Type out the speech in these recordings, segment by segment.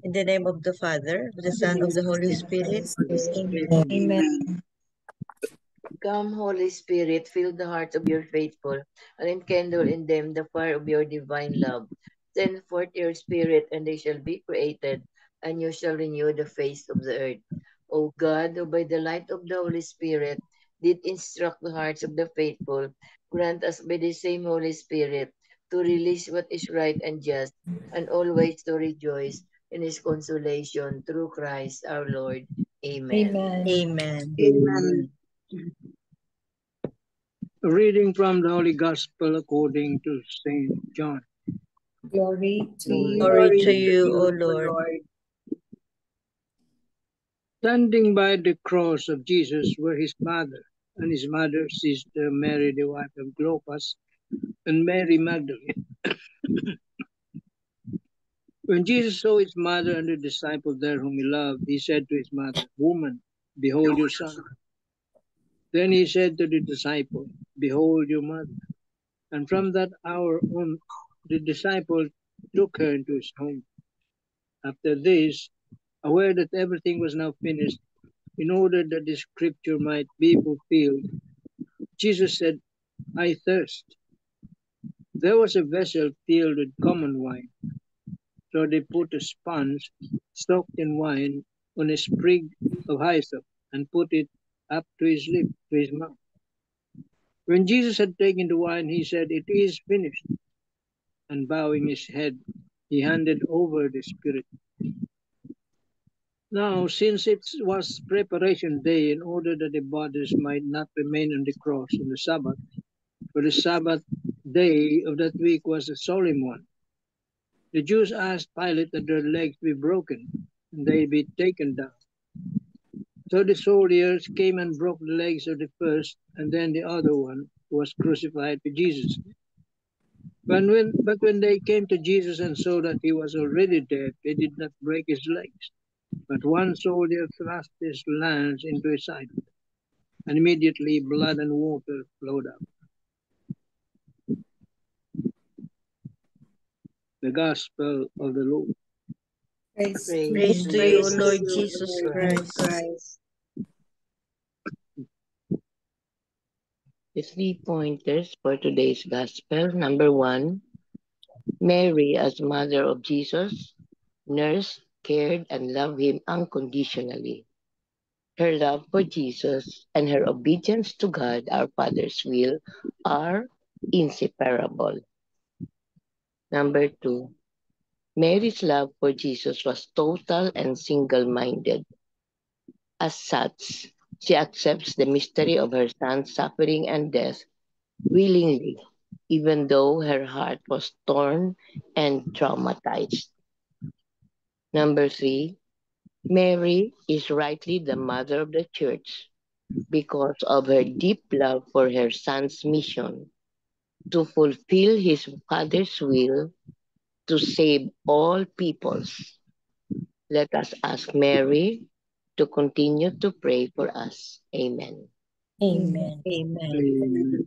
In the name of the Father, of the Son, of the Holy Spirit. Amen. Amen. Come, Holy Spirit, fill the hearts of your faithful, and enkindle in them the fire of your divine love. Send forth your Spirit, and they shall be created, and you shall renew the face of the earth. O God, who by the light of the Holy Spirit did instruct the hearts of the faithful, grant us by the same Holy Spirit to release what is right and just, and always to rejoice in his consolation through Christ our Lord. Amen. Amen. Amen. Amen. A reading from the Holy Gospel according to St. John. Glory to you. Glory to you, O Lord. Standing by the cross of Jesus were his mother and his mother's sister Mary, the wife of Clopas, and Mary Magdalene. When Jesus saw his mother and the disciple there whom he loved, he said to his mother, "Woman, behold your son." Then he said to the disciple, "Behold your mother." And from that hour on, the disciple took her into his home. After this, aware that everything was now finished, in order that the scripture might be fulfilled, Jesus said, "I thirst." There was a vessel filled with common wine. So they put a sponge soaked in wine on a sprig of hyssop and put it up to his lip, to his mouth. When Jesus had taken the wine, he said, "It is finished." And bowing his head, he handed over the Spirit. Now, since it was preparation day, in order that the bodies might not remain on the cross on the Sabbath, for the Sabbath day of that week was a solemn one, the Jews asked Pilate that their legs be broken and they be taken down. So the soldiers came and broke the legs of the first and then the other one who was crucified with Jesus. But when they came to Jesus and saw that he was already dead, they did not break his legs. But one soldier thrust his lance into his side, and immediately blood and water flowed out. The Gospel of the Lord. Praise Praise to you, O Lord Jesus Christ. The 3 pointers for today's Gospel. Number 1, Mary as mother of Jesus, nursed, cared, and loved him unconditionally. Her love for Jesus and her obedience to God, our Father's will, are inseparable. Number 2, Mary's love for Jesus was total and single-minded. As such, she accepts the mystery of her son's suffering and death willingly, even though her heart was torn and traumatized. Number 3, Mary is rightly the mother of the church because of her deep love for her son's mission to fulfill his Father's will to save all peoples. Let us ask Mary to continue to pray for us. Amen. Amen. Amen.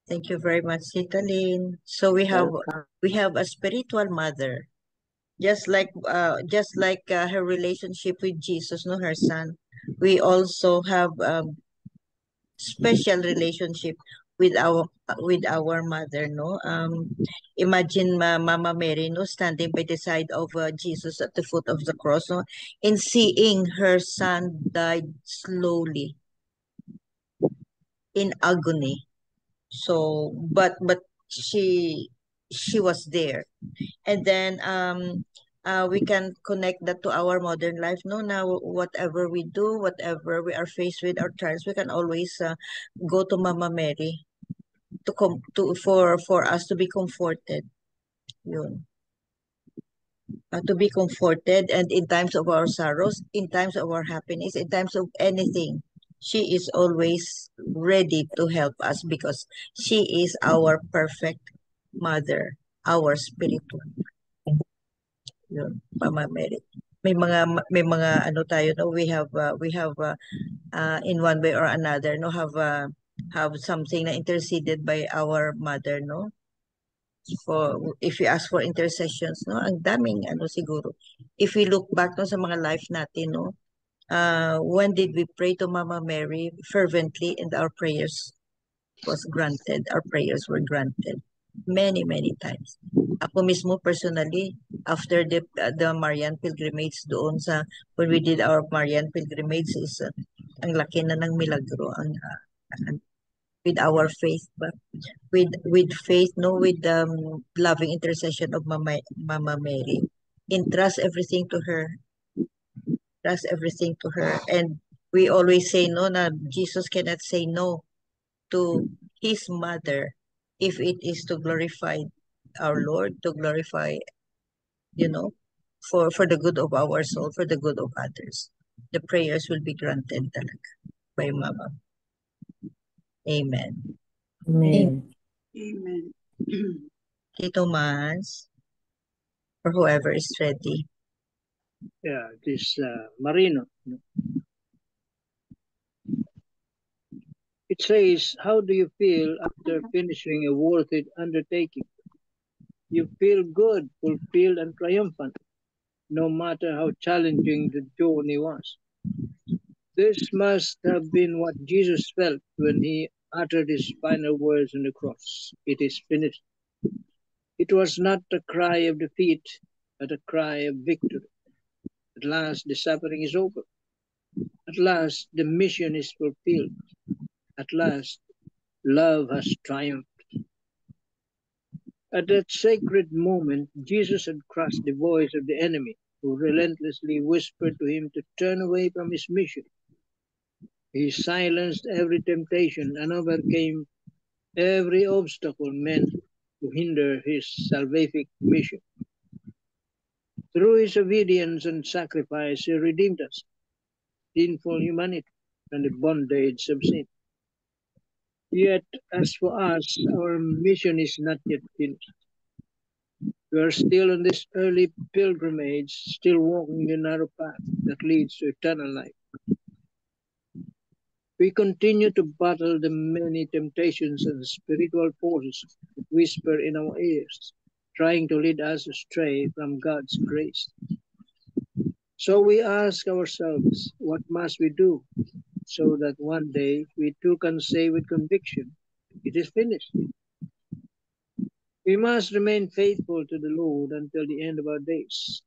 Thank you very much, Tita Lynn. So we have a spiritual mother, just like her relationship with Jesus, no, her son. We also have special relationship with our mother, no. Imagine Mama Mary, no, standing by the side of Jesus at the foot of the cross, no, and seeing her son died slowly in agony. So, but she was there, and then we can connect that to our modern life. No, now whatever we do, whatever we are faced with our trials, we can always go to Mama Mary for us to be comforted. Yun. To be comforted, and in times of our sorrows, in times of our happiness, in times of anything, she is always ready to help us because she is our perfect mother, our spiritual. Yun, Mama Mary. May mga ano tayo, no, we have in one way or another, no, have something na interceded by our mother, no, for if you ask for intercessions, no, ang daming ano siguro if we look back no, sa mga life natin, no, when did we pray to Mama Mary fervently and our prayers was granted, our prayers were granted many, many times. Ako mismo personally, after the Marian pilgrimage doon sa, when we did our Marian pilgrimage is, ang laki na ng milagro, with our faith, but with faith, no, with the loving intercession of Mama Mary, entrust everything to her, trust everything to her, and we always say no, na Jesus cannot say no to his mother if it is to glorify our Lord, to glorify, for the good of our soul, for the good of others. The prayers will be granted talaga by Mama. Amen. Amen. Amen. Tito Mas, or whoever is ready. Yeah, this Marino. It says, how do you feel after finishing a worthy undertaking? You feel good, fulfilled, and triumphant, no matter how challenging the journey was. This must have been what Jesus felt when he uttered his final words on the cross. It is finished. It was not a cry of defeat, but a cry of victory. At last, the suffering is over. At last, the mission is fulfilled. At last, love has triumphed. At that sacred moment, Jesus had crushed the voice of the enemy, who relentlessly whispered to him to turn away from his mission. He silenced every temptation and overcame every obstacle meant to hinder his salvific mission. Through his obedience and sacrifice, he redeemed us, sinful humanity, from the bondage of sin. Yet, as for us, our mission is not yet finished. We are still on this early pilgrimage, still walking the narrow path that leads to eternal life. We continue to battle the many temptations and spiritual forces that whisper in our ears, trying to lead us astray from God's grace. So we ask ourselves, what must we do so that one day we too can say with conviction, it is finished? We must remain faithful to the Lord until the end of our days.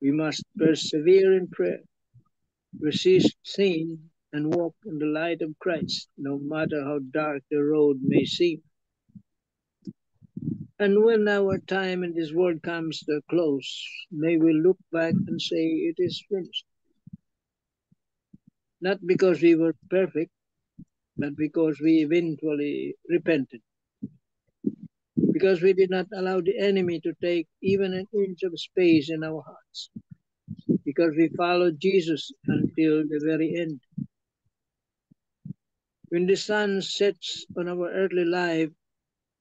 We must persevere in prayer, resist sin, and walk in the light of Christ, no matter how dark the road may seem. And when our time in this world comes to a close, may we look back and say it is finished. Not because we were perfect, but because we eventually repented. Because we did not allow the enemy to take even an inch of space in our hearts. Because we followed Jesus until the very end. When the sun sets on our earthly life,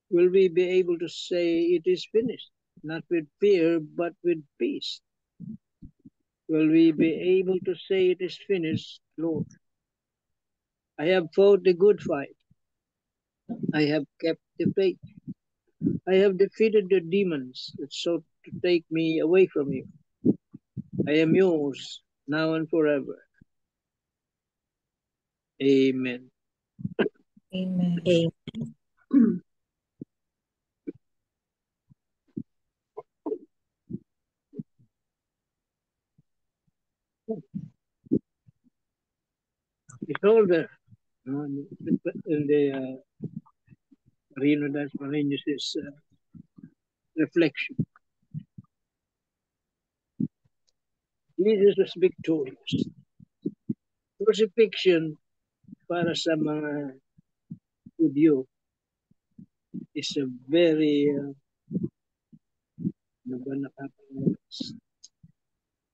will we be able to say it is finished, not with fear, but with peace? Will we be able to say it is finished, Lord? I have fought the good fight. I have kept the faith. I have defeated the demons that sought to take me away from you. I am yours, now and forever. Amen. Amen. Amen. It's all there. In the Reno Das Marinos' reflection. Jesus was victorious. Crucifixion para sa mga Hudyo is a very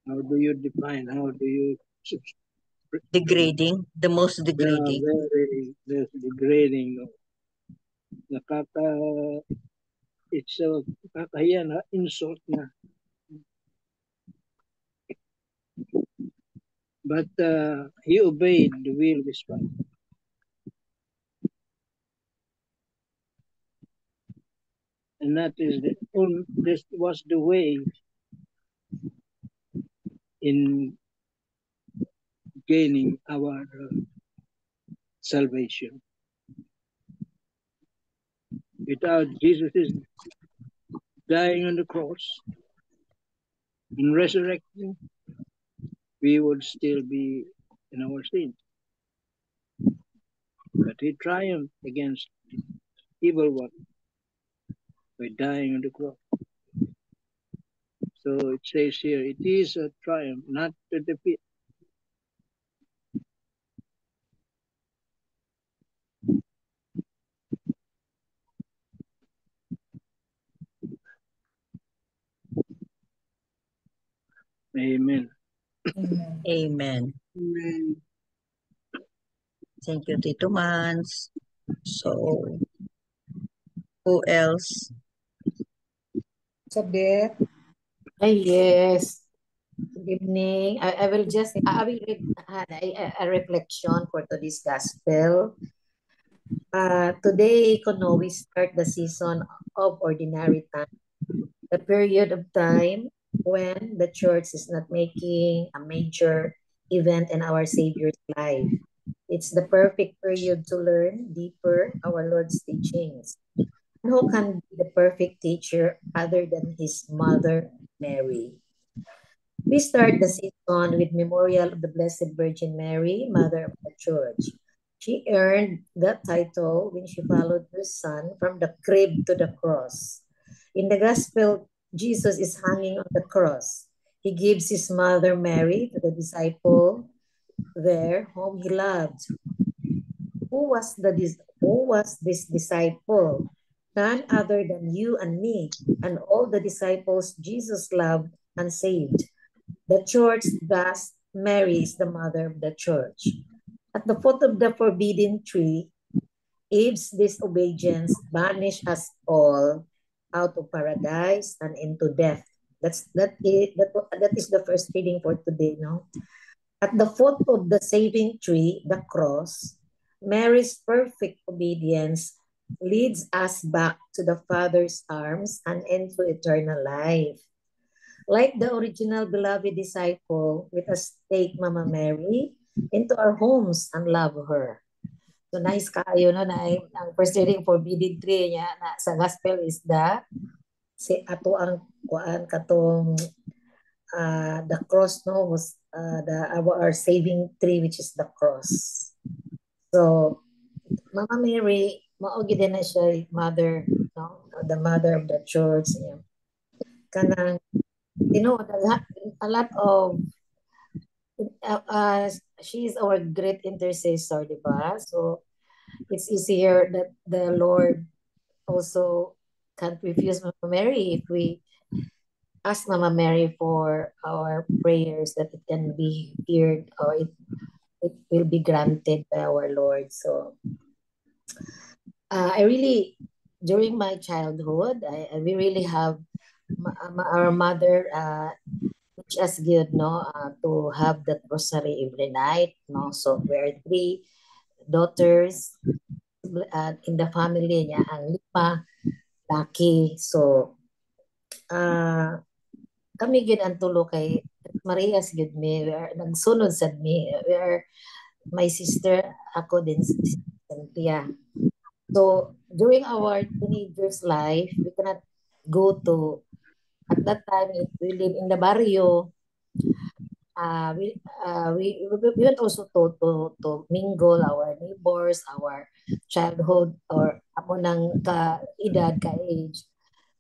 how do you define, how do you Degrading, the most degrading. very degrading. It's a kakahiya na insult na. But he obeyed the will of his Father. And that is this was the way in gaining our salvation. Without Jesus' dying on the cross and resurrecting, we would still be in our sins. But he triumphed against the evil one by dying on the cross. So it says here, it is a triumph, not a defeat. Amen. Amen. Amen. Amen. Thank you, Tito Mans. So, who else? Sabet. Yes. Good evening. I will read a reflection for today's gospel. Today, we start the season of ordinary time, the period of time when the church is not making a major event in our Savior's life. It's the perfect period to learn deeper our Lord's teachings. And who can be the perfect teacher other than his mother, Mary? We start the season with memorial of the Blessed Virgin Mary, Mother of the Church. She earned that title when she followed her son from the crib to the cross. In the Gospel, Jesus is hanging on the cross. He gives his mother Mary to the disciple there whom he loved. Who was this disciple? None other than you and me and all the disciples Jesus loved and saved. The church, thus, Mary is the mother of the church. At the foot of the forbidden tree, Eve's disobedience banished us all out of paradise and into death. That is the first reading for today, no? At the foot of the saving tree, the cross, Mary's perfect obedience leads us back to the Father's arms and into eternal life. Like the original beloved disciple, let us take Mama Mary into our homes and love her. So nice kayo no na ang first reading forbidden tree niya na sa gospel is si ato ang kuan katong the cross no was our saving tree which is the cross. So Mama Mary mao gid na siya mother no the mother of the church niya. Kanang a lot of she is our great intercessor, di ba? So it's easier that the Lord also can't refuse Mama Mary if we ask Mama Mary for our prayers that it can be heard or it will be granted by our Lord. So I really, during my childhood, we really have our mother teach us good, no, to have that rosary every night, no. So we're three daughters in the family niya, ang 5 laki. So kami gid ang tulo kay Maria gid mi, we are nagsunod sad mi. We are my sister, ako din si Cynthia. So during our teenagers life, we cannot go to, at that time we live in the barrio. We went also to mingle our neighbors, our childhood or amo nang ka-edad, ka-age.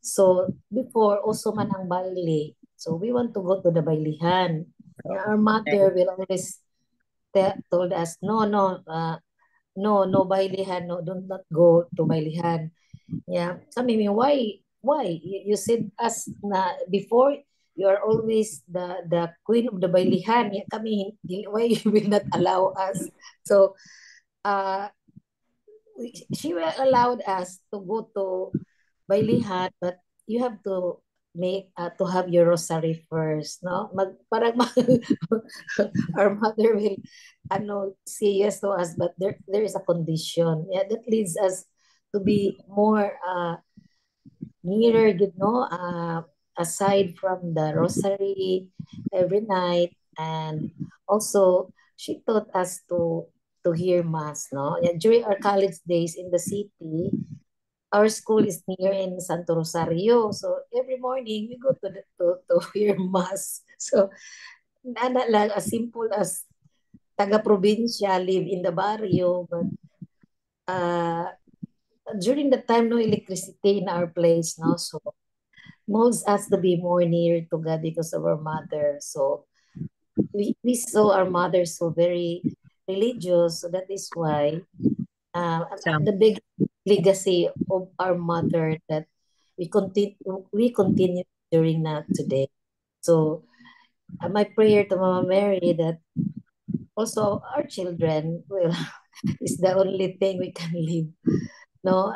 So before also man ang baile. So we want to go to the bailihan. Our mother will always told us, no, bailihan, no, don't not go to bailihan. Yeah, kami, why? You said us na before you are always the queen of the bailihan. Yeah, kami, why you will not allow us? So, she will allowed us to go to bailihan, but you have to make to have your rosary first, no? Parang our mother will say yes to us, but there is a condition. Yeah, that leads us to be more nearer, aside from the rosary every night, and also she taught us to hear mass, no? Yeah, during our college days in the city, our school is near in Santo Rosario, so every morning we go to hear mass. So lang as simple as taga-probinsya, live in the barrio, but during the time no electricity in our place, no, so most us to be more near to God because of our mother. So we saw our mother so very religious, so that is why Some. the big legacy of our mother that we continue during that today. So my prayer to Mama Mary that also our children will is the only thing we can leave, no,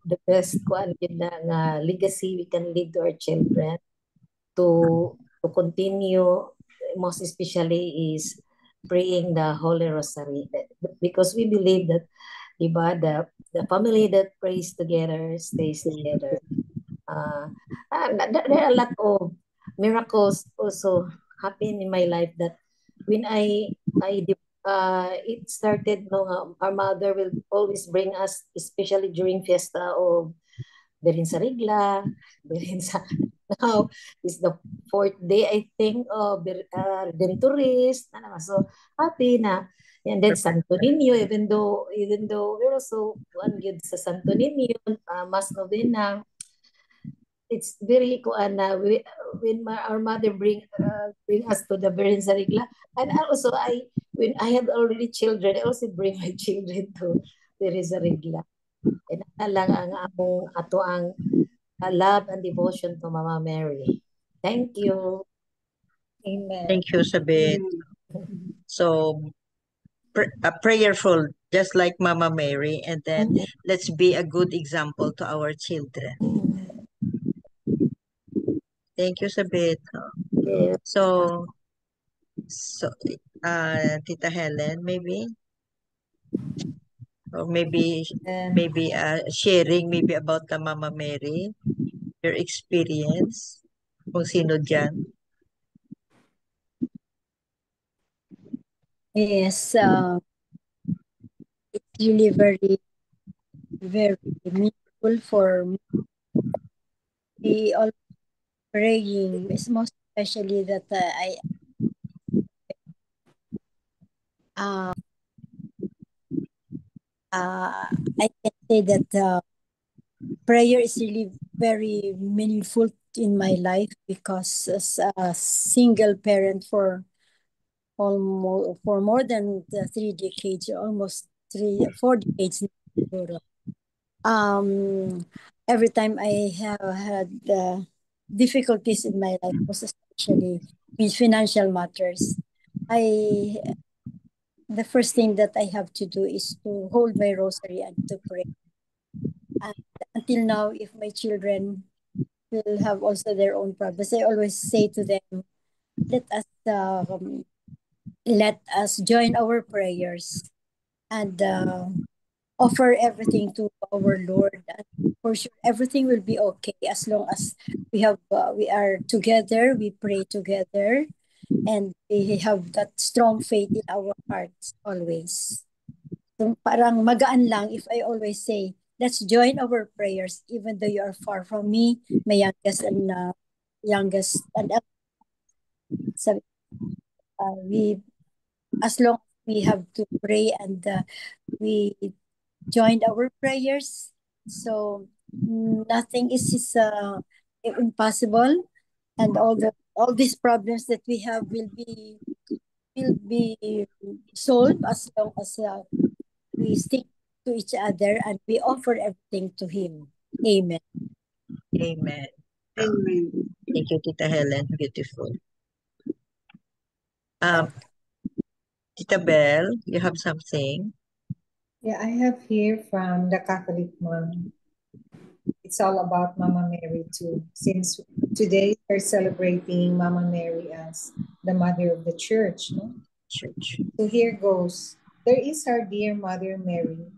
the best kuan yun na nga legacy we can leave to our children to continue, most especially is praying the Holy Rosary, because we believe that diba, the family that prays together stays together. There are a lot of miracles also happen in my life that when it started, no, our mother will always bring us, especially during fiesta of Berin sa Regla, Berin sa now is the fourth day, I think, of Redentorist. So happy na. And then Santo Niño, even though we're also one good sa Santo Niño, Mas Novena, it's very kuan na when our mother bring us to the Berin sa Regla. And also when I have already children, I also bring my children to Berin sa Regla. And lang ang among ato ang love and devotion to Mama Mary. Thank you. Amen. Thank you, Sabit. So, prayerful, just like Mama Mary, and then let's be a good example to our children. Thank you, Sabit. Yeah. So, Tita Helen, maybe, or maybe sharing maybe about the Mama Mary, your experience, kung sino dyan. Yes, it's really very, very meaningful for me. We all praying, it's most especially that I can say that prayer is really very meaningful in my life, because as a single parent for more than 3 decades, almost 4 decades now, every time I have had difficulties in my life, most especially with financial matters, the first thing that I have to do is to hold my rosary and to pray. And until now, if my children will have also their own problems, I always say to them, let us join our prayers and offer everything to our Lord. And for sure, everything will be okay as long as we are together, we pray together, and we have that strong faith in our hearts always. So parang magaan lang if I always say, let's join our prayers, even though you are far from me, my youngest and we, as long as we have to pray and we joined our prayers, so nothing is impossible, and all these problems that we have will be solved as long as we stick to each other and we offer everything to Him. Amen. Amen. Thank you, Tita Helen. Beautiful. Tita Belle, you have something? Yeah, I have here from the Catholic mom. It's all about Mama Mary too. Since today we're celebrating Mama Mary as the mother of the church, no? Church. So here goes. There is our dear Mother Mary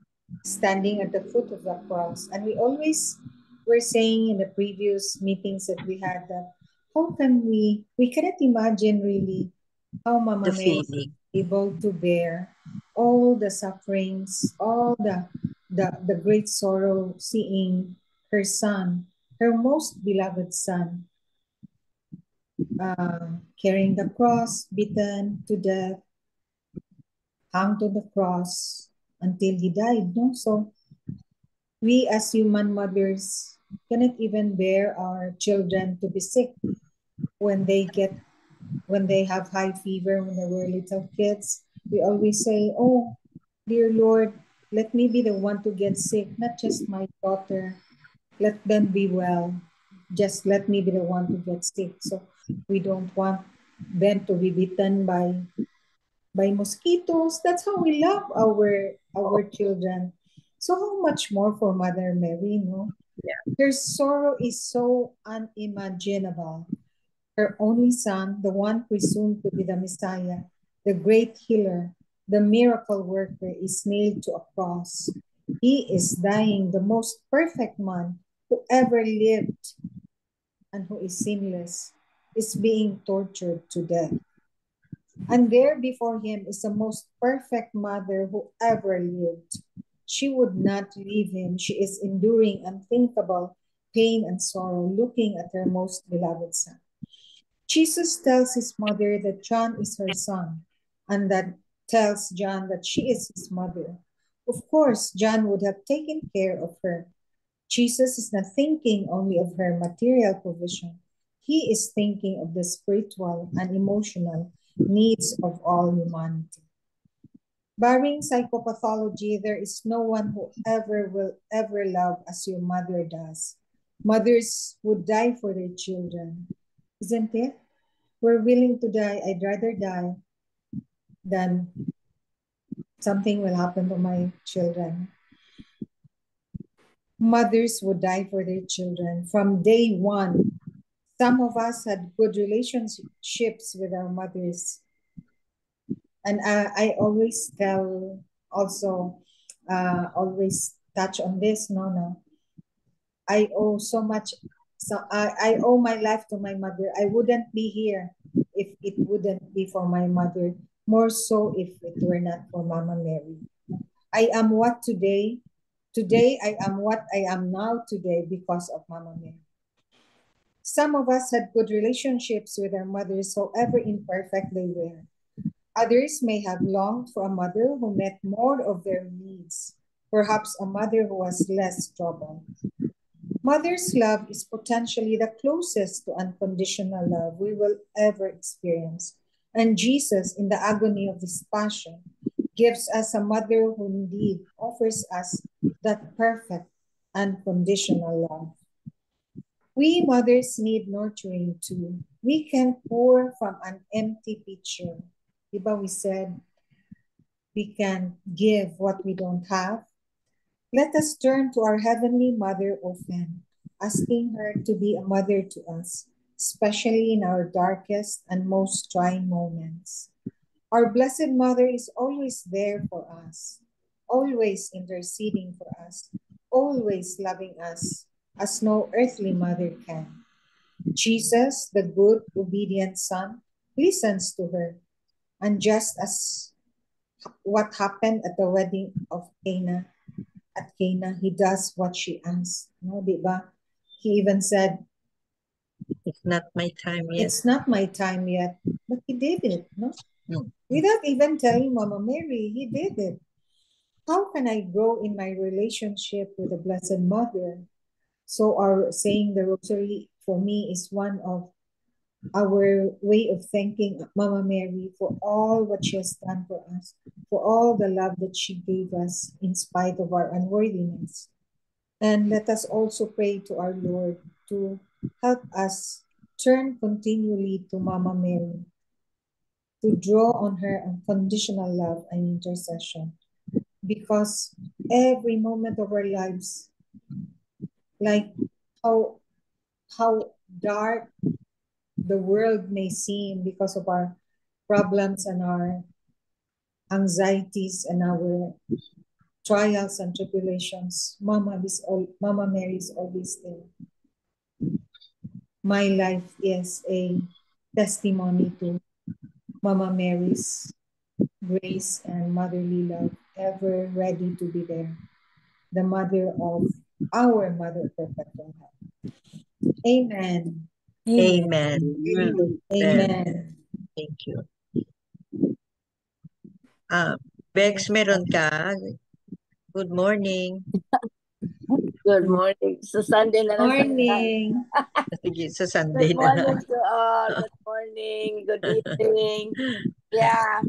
standing at the foot of the cross. And we always were saying in the previous meetings that we had that how can we cannot imagine really how Mama The Mary is feeling. able to bear all the sufferings, all the great sorrow, seeing her son, her most beloved son, carrying the cross, beaten to death, hung to the cross until he died. No? So we as human mothers cannot even bear our children to be sick when they have high fever when they were little kids. We always say, oh, dear Lord, let me be the one to get sick, not just my daughter. Let them be well. Just let me be the one to get sick. So we don't want them to be bitten by mosquitoes. That's how we love our children. So how much more for Mother Mary, no? Yeah. Her sorrow is so unimaginable. Her only son, the one presumed to be the Messiah, the great healer, the miracle worker, is nailed to a cross. He is dying, the most perfect man who ever lived and who is sinless, is being tortured to death. And there before him is the most perfect mother who ever lived. She would not leave him. She is enduring unthinkable pain and sorrow, looking at her most beloved son. Jesus tells his mother that John is her son, and that tells John that she is his mother. Of course, John would have taken care of her. Jesus is not thinking only of her material provision. He is thinking of the spiritual and emotional needs of all humanity. Barring psychopathology, there is no one who will ever love as your mother does. Mothers would die for their children, isn't it? We're willing to die. I'd rather die than something will happen to my children. Mothers would die for their children from day one. Some of us had good relationships with our mothers. And I always tell, also, always touch on this, no. I owe so much. So I owe my life to my mother. I wouldn't be here if it wouldn't be for my mother. More so if it were not for Mama Mary. I am what today. Today I am what I am now today because of Mama Mary. Some of us had good relationships with our mothers, however imperfect they were. Others may have longed for a mother who met more of their needs, perhaps a mother who was less troubled. Mother's love is potentially the closest to unconditional love we will ever experience. And Jesus, in the agony of his passion, gives us a mother who indeed offers us that perfect unconditional love. We mothers need nurturing too. We can pour from an empty pitcher. Diba we said we can give what we don't have? Let us turn to our Heavenly Mother often, asking her to be a mother to us, especially in our darkest and most trying moments. Our Blessed Mother is always there for us, always interceding for us, always loving us as no earthly mother can. Jesus, the good, obedient Son, listens to her. And just as what happened at the wedding of Cana, he does what she asked. No, diba? He even said, It's not my time yet. it's not my time yet. But he did it, no? No. Without even telling Mama Mary, he did it. How can I grow in my relationship with the Blessed Mother? So our saying the rosary for me is one of our way of thanking Mama Mary for all what she has done for us, for all the love that she gave us in spite of our unworthiness. And let us also pray to our Lord to help us turn continually to Mama Mary, to draw on her unconditional love and intercession. Because every moment of our lives, like how dark the world may seem because of our problems and our anxieties and our trials and tribulations, Mama Mary is always there. my life is a testimony to Mama Mary's grace and motherly love, ever ready to be there, the mother of our Mother Perpetual Help. Amen. Amen. Amen. Amen. Thank you. Bex, meron ka? Good morning. Good morning. So Sunday na lang. Morning. Sige, sa Sunday Good na lang. morning to all. Good morning. Good evening. Yeah.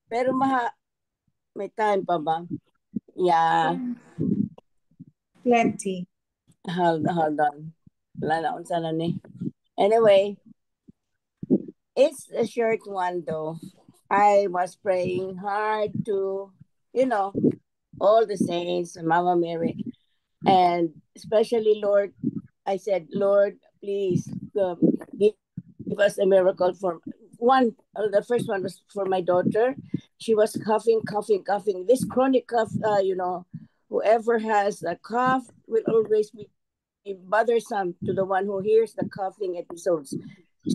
Pero may time pa ba? Yeah. Plenty. Hold on. Wala na akong sana ni. Anyway, it's a short one though. I was praying hard to, all the saints, Mama Mary, and especially Lord, I said, Lord, please give us a miracle for one. The first one was for my daughter. She was coughing. This chronic cough, whoever has a cough will always be bothersome to the one who hears the coughing episodes.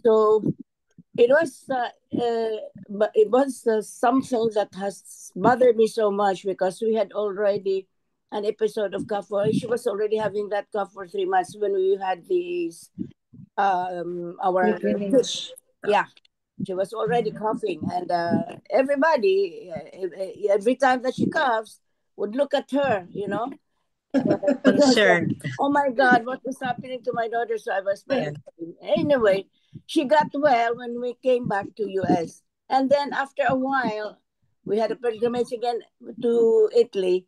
So it was, but it was something that has bothered me so much because we had already an episode of cough. She was already having that cough for 3 months when we had these our Pilgrimage. yeah, she was already coughing, and everybody every time that she coughs would look at her, because Concerned. oh my God, what is happening to my daughter? So I was Yeah. praying. Anyway, she got well when we came back to US, and then after a while, we had a pilgrimage again to Italy.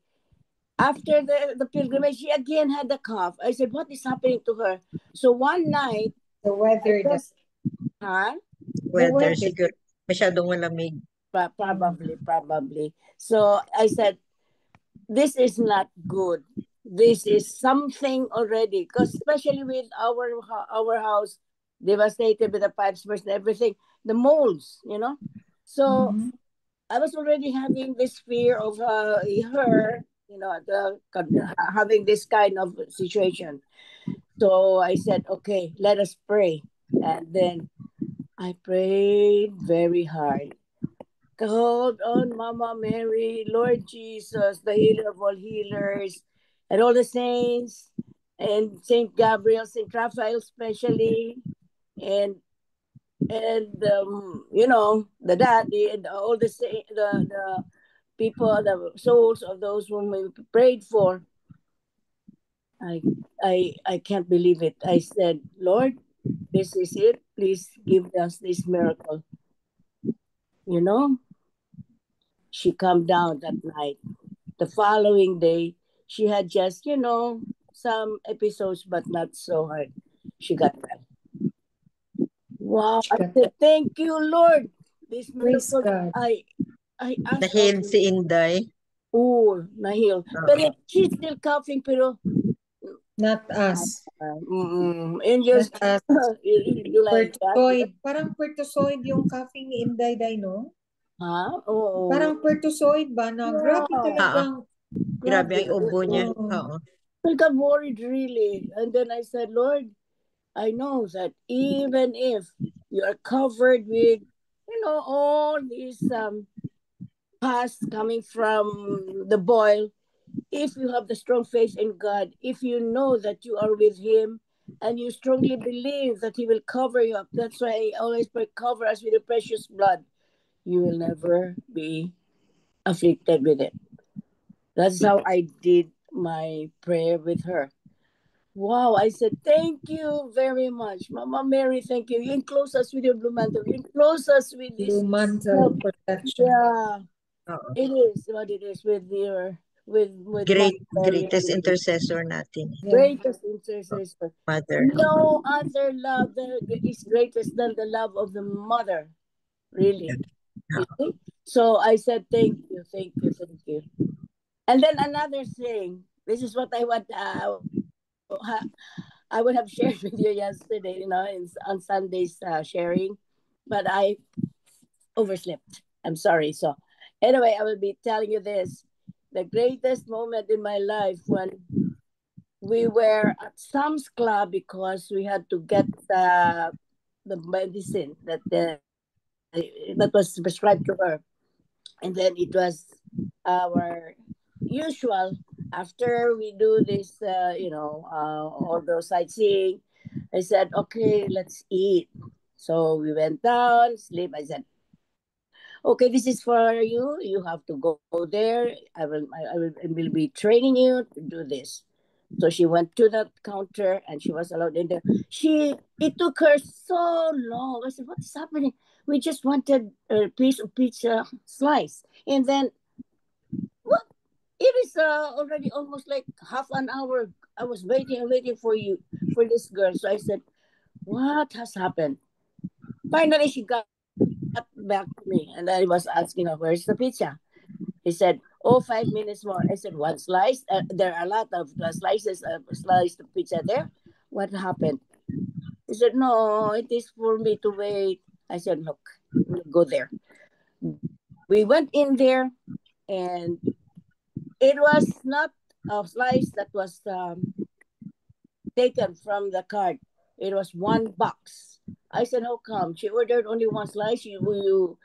After the pilgrimage, she again had the cough. I said, what is happening to her? So one night, The weather. huh? Weather, weather. siguro. Masyadong malamig. Probably. So I said, this is not good. This is something already, because especially with our house devastated with the pipes burst and everything, the molds, So I was already having this fear of her, having this kind of situation. So I said, okay, let us pray. And then I prayed very hard. Called on Mama Mary, Lord Jesus, the healer of all healers, and all the saints, and Saint Gabriel, Saint Raphael, especially, and the daddy, and all the people, the souls of those whom we prayed for. I can't believe it. I said, Lord, this is it. Please give us this miracle. She calmed down that night. The following day, she had just, some episodes, but not so hard. She got well. Wow. I said, thank you, Lord. This miracle, I asked. Nahil si Inday. Nahil. Pero she's still coughing, pero not us. And just, not us. you like Pertussoid. Parang pertussoid yung coughing ni Inday, no? Oo. Parang pertussoid ba? Na grabe talagang. Grabe ang ubo niya. Oo. I got worried really. And then I said, Lord, I know that even if you are covered with, all these pus coming from the boil, if you have the strong faith in God, if you know that you are with Him, and you strongly believe that He will cover you up, that's why I always pray, cover us with the precious blood, you will never be afflicted with it. That's how I did my prayer with her. Wow, I said, thank you very much. Mama Mary, thank you. You enclose us with your blue mantle. You enclose us with this blue mantle protection. Yeah. It is what it is with your with greatest intercessor natin. Greatest intercessor. Mother. No other love is greatest than the love of the mother. Really. So I said, thank you. And then another thing, this is what I want. I would have shared with you yesterday, on Sunday's sharing, but I overslept. I'm sorry. So anyway, I will be telling you this. The greatest moment in my life when we were at Sam's Club because we had to get the medicine that was prescribed to her. And then it was our usual after we do this, all those sightseeing. I said, okay, let's eat. So we went down, sleep. I said, okay, this is for you. You have to go there. I will be training you to do this. So she went to that counter and she was allowed in there. It took her so long. I said, "What is happening? We just wanted a piece of pizza slice." And then what? It is already almost like half an hour. I was waiting and waiting for you, for this girl. So I said, "What has happened?" Finally, she got back to me, and I was asking her, "Where's the pizza?" He said, "Oh, 5 minutes more." I said, "One slice? There are a lot of sliced pizza there. What happened?" He said, "No, it is for me to wait." I said, "Look, we'll go there." We went in there, and it was not a slice that was taken from the card. It was one box. I said, "How come?" She ordered only one slice. You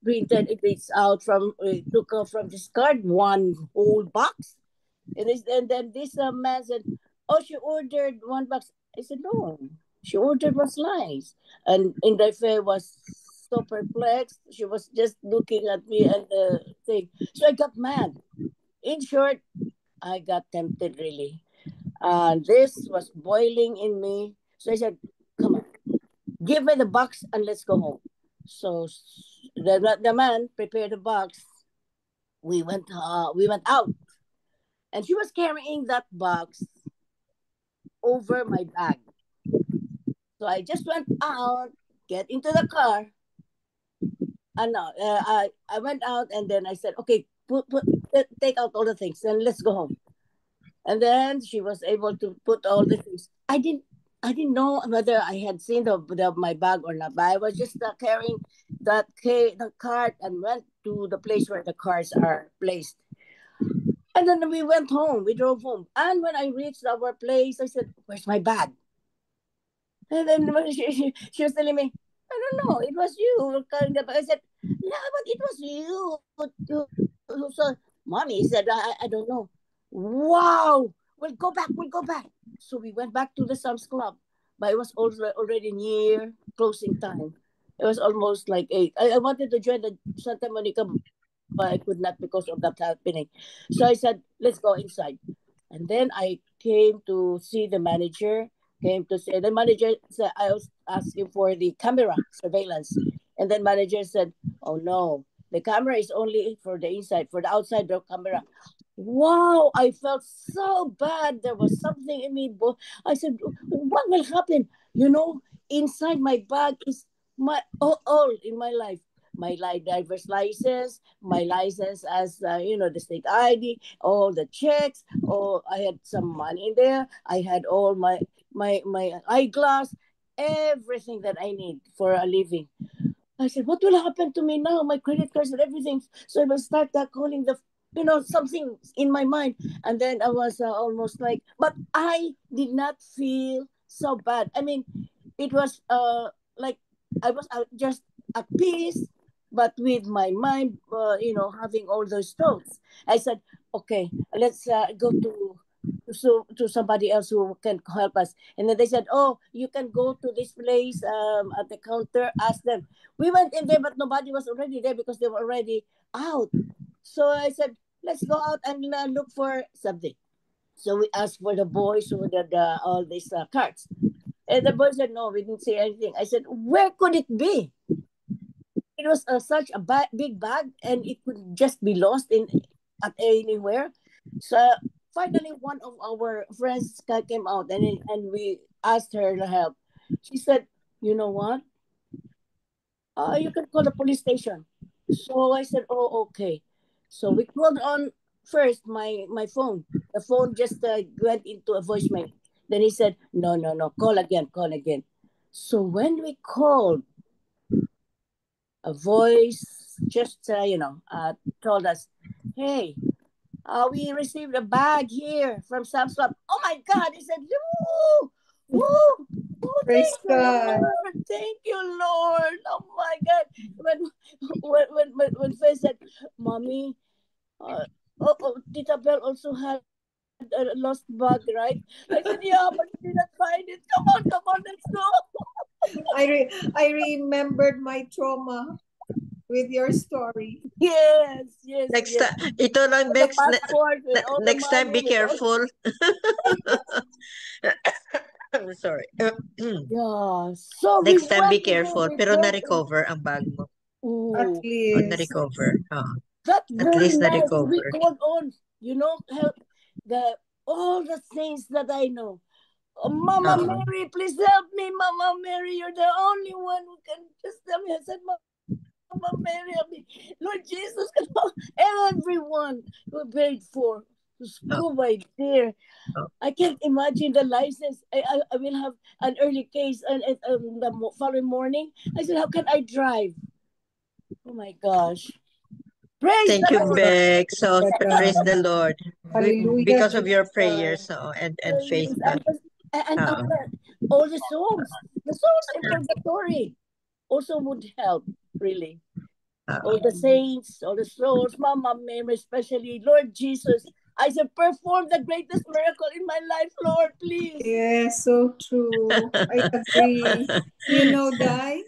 printed it's out from took off from this card one whole box. And then this man said, "Oh, she ordered one box." I said, "No, she ordered one slice." And Indafe was so perplexed. She was just looking at me and the thing. So I got mad. In short, I got tempted really. This was boiling in me. So I said, "Come on, give me the box and let's go home." So the man prepared the box. We went out, and she was carrying that box over my bag. So I just went out, get into the car, and I went out, and then I said, "Okay, take out all the things, and let's go home." And then she was able to put all the things. I didn't know whether I had seen my bag or not, but I was just carrying the cart and went to the place where the cars are placed. And then we went home. We drove home. And when I reached our place, I said, "Where's my bag?" And then when she was telling me, "I don't know. It was you who were carrying the bag." I said, "Yeah, but it was you who saw." Mommy said, I don't know." Wow. We'll go back. We'll go back. So we went back to the Sam's Club. But it was already near closing time. It was almost like 8. I wanted to join the Santa Monica, but I could not because of that happening. So I said, "Let's go inside." And then I came to see the manager. The manager said, I was asking for the camera surveillance. And then manager said, "Oh no, the camera is only for the inside. For the outside, the camera." Wow, I felt so bad. There was something in me. I said, "What will happen?" Inside my bag is my all in my life. My driver's license, my license as the state ID, all the checks. Oh, I had some money in there. I had all my eyeglass, everything that I need for a living. I said, "What will happen to me now? My credit cards and everything." So I will start calling something in my mind. And then I was almost like, but I did not feel so bad. I mean, it was like I was just at peace, but with my mind, having all those thoughts. I said, "Okay, let's go to somebody else who can help us." And then they said, "Oh, you can go to this place at the counter, ask them." We went in there, but nobody was already there because they were already out. So I said, "Let's go out and look for something." So we asked for the boys who did all these cards. And the boy said, "No, we didn't see anything." I said, "Where could it be?" It was such a big bag, and it could just be lost at anywhere. So finally, one of our friends came out, and we asked her to help. She said, "You know what? You can call the police station." So I said, "Oh, okay." So we called on first my phone. The phone just went into a voicemail. Then he said, "No, no, no, call again, call again." So when we called, a voice just told us, "Hey, we received a bag here from Sam's Club. Oh my God! He said, "Woo, woo, oh, Praise thank you, God. Lord, thank you, Lord." Oh my God! When Faith said, "Mommy, Tita Bell also had a lost bag, right?" I said, "Yeah, but we did not find it. Come on, let's go." I remembered my trauma with your story. Yes. Next time, ito lang With the passport, with all the next time money, be with all... careful. I'm sorry. Yeah. So we Next time be went to there. careful. We Pero brought na-recover ang bag mo. At Oh, least. Na-recover. that At very least night we na-recover. called on, help all the saints that I know. Oh, Mama Oo. Mary, please help me. Mama Mary, you're the only one who can just tell me. I said, Mama Mary, help me. Lord Jesus, everyone who paid for to school by there. Oh. I can't imagine the license. I will have an early case and the following morning. I said, how can I drive? Oh my gosh. Praise Thank the you, Lord. Beck. So praise the Lord. Hallelujah. Because of your Jesus. prayers and faith. And all the souls in purgatory also would help, really. All the saints, all the souls, Mama Mary, especially Lord Jesus. I said, perform the greatest miracle in my life, Lord, please. Yes, so true. I agree. You know, Dai,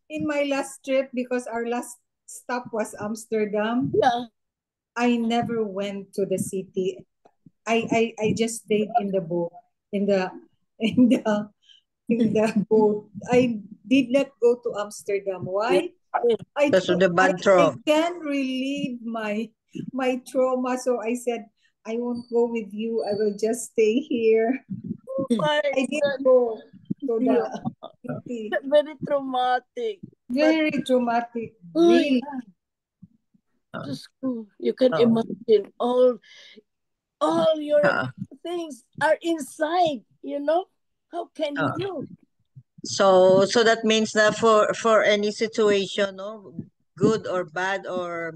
in my last trip, because our last stop was Amsterdam, Yeah. I never went to the city. I just stayed in the boat, in the boat. I did not go to Amsterdam. Why? Because of the bad I trauma. can relieve my trauma. So I said, I won't go with you. I will just stay here. My I did God. go to the Yeah. city. Very traumatic. Very traumatic. Oh, Really. yeah. To school. You can imagine all your things are inside, How can you do? So that means that for any situation, no, good or bad or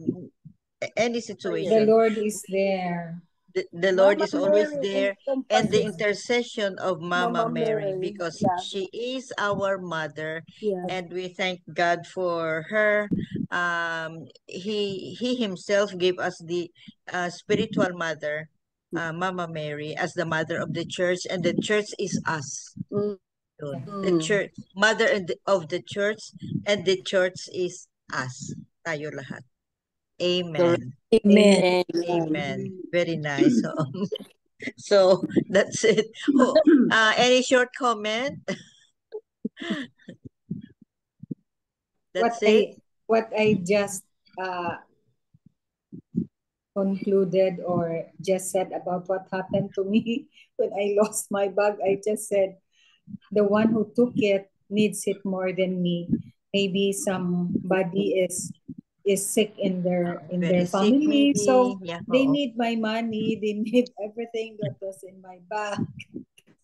any The situation, Lord is there. the Lord Mama is always Mary there, and the encompasses intercession of Mama Mama Mary, Mary. because Yeah. she is our mother, Yeah. and we thank God for her. He himself gave us the spiritual mother, Mama Mary, as the mother of the church, and the church is us. The church, mother of the church, and the church is us. Tayo lahat. Amen. Amen. Amen. Very nice. So that's it. Any short comment? That's it. What I just concluded or just said about what happened to me when I lost my bag, I just said, the one who took it needs it more than me. Maybe somebody is sick in their Very sick, family, maybe. so Yeah, they need my money. They need everything that was in my bag.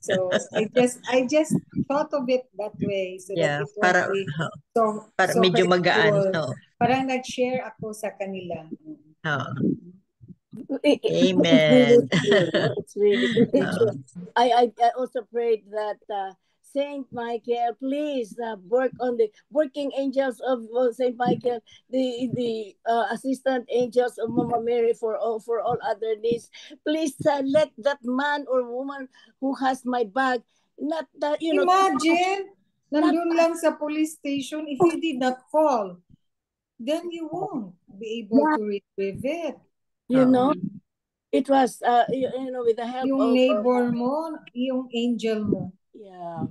So I just thought of it that way, so that it won't be para so medyo magaan. hurtful. Parang nag-share ako sa kanila. Amen. It's really true. I also prayed that Saint Michael, please work on the working angels of Saint Michael, the assistant angels of Mama Mary for all other needs. Please let that man or woman who has my bag not that Imagine, nandun lang sa police station, if you did not call, then you won't be able to retrieve it. It was with the help yung of neighbor mo, yung angel mo. Yeah.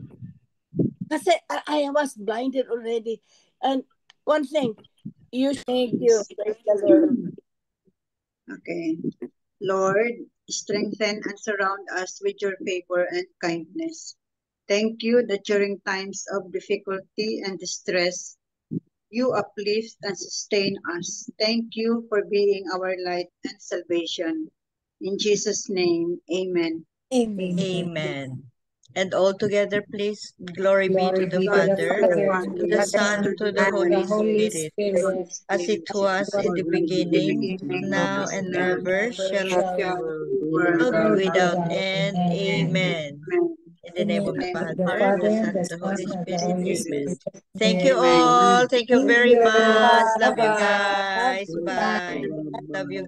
Kasi I was blinded already. And one thing, thank you. Praise the Lord. Okay. Lord, strengthen and surround us with your favor and kindness. Thank you that during times of difficulty and distress, you uplift and sustain us. Thank you for being our light and salvation. In Jesus' name, amen. Amen. Amen. And all together, please, glory be to Glory the be to the Father, Father, to the Son, to the to Holy the Holy Spirit, Spirit, as it was in the beginning, now and ever, shall be, world without end. Amen. In the name of the the Father, the Father, Son, the and the Holy Son, and the Spirit. Holy Amen. Spirit. Thank you Amen. all. Thank you Thank very you. much. Love you Bye-bye. guys. Bye. Bye. Love you.